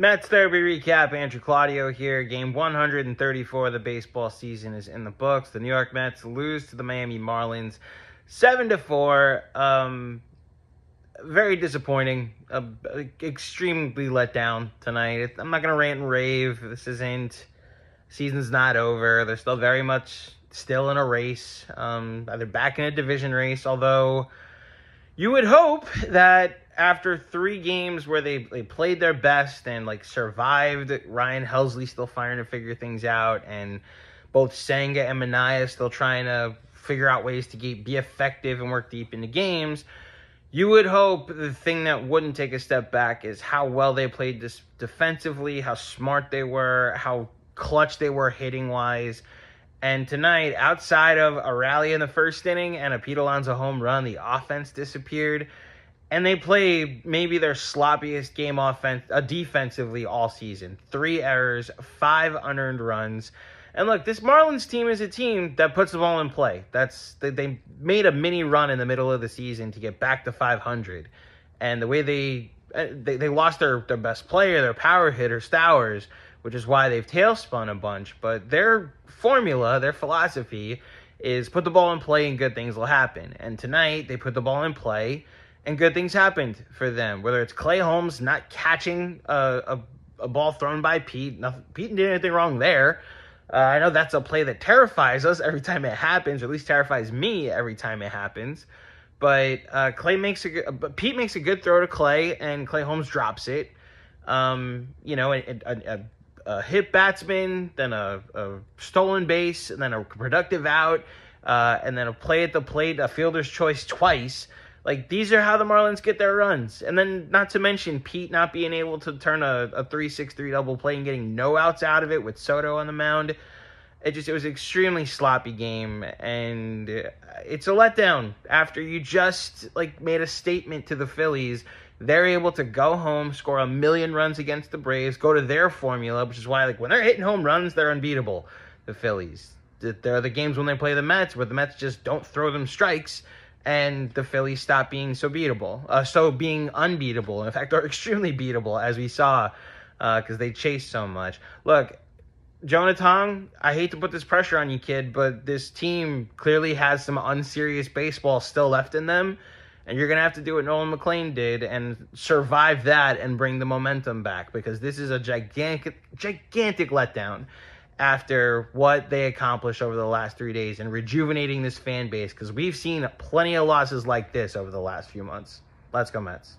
Mets Therapy Recap, Andrew Claudio here. Game 134 of the baseball season is in the books. The New York Mets lose to the Miami Marlins 7-4. Very disappointing. Extremely let down tonight. I'm not going to rant and rave. Season's not over. They're still very much still in a race. They're back in a division race, although you would hope that after 3 games where they played their best and survived, Ryan Helsley still trying to figure things out, and both Senga and Minaya still trying to figure out ways to be effective and work deep into games, you would hope the thing that wouldn't take a step back is how well they played this defensively, how smart they were, how clutch they were hitting-wise. And tonight, outside of a rally in the first inning and a Pete Alonso home run, the offense disappeared. And they played maybe their sloppiest game defensively all season. 3 errors, 5 unearned runs. And look, this Marlins team is a team that puts the ball in play. They made a mini run in the middle of the season to get back to 500. And the way they lost their best player, their power hitter, Stowers, which is why they've tailspun a bunch. But their formula, their philosophy is put the ball in play and good things will happen. And tonight, they put the ball in play and good things happened for them. Whether it's Clay Holmes not catching a ball thrown by Pete. Pete didn't do anything wrong there. I know that's a play that terrifies us every time it happens, or at least terrifies me every time it happens. But Pete makes a good throw to Clay, and Clay Holmes drops it. A hit batsman, then a stolen base, and then a productive out, and then a play at the plate, a fielder's choice twice. These are how the Marlins get their runs. And then, not to mention, Pete not being able to turn a 3-6-3 double play and getting no outs out of it with Soto on the mound. It was an extremely sloppy game, and it's a letdown. After you just made a statement to the Phillies, they're able to go home, score 1,000,000 runs against the Braves, go to their formula, which is why when they're hitting home runs, they're unbeatable, the Phillies. There are the games when they play the Mets where the Mets just don't throw them strikes, and the Phillies stop being being unbeatable. In fact, they're extremely beatable, as we saw, because they chase so much. Look, Jonah Tong, I hate to put this pressure on you, kid, but this team clearly has some unserious baseball still left in them, and you're going to have to do what Nolan McLean did and survive that and bring the momentum back, because this is a gigantic letdown after what they accomplished over the last 3 days and rejuvenating this fan base, because we've seen plenty of losses like this over the last few months. Let's go Mets.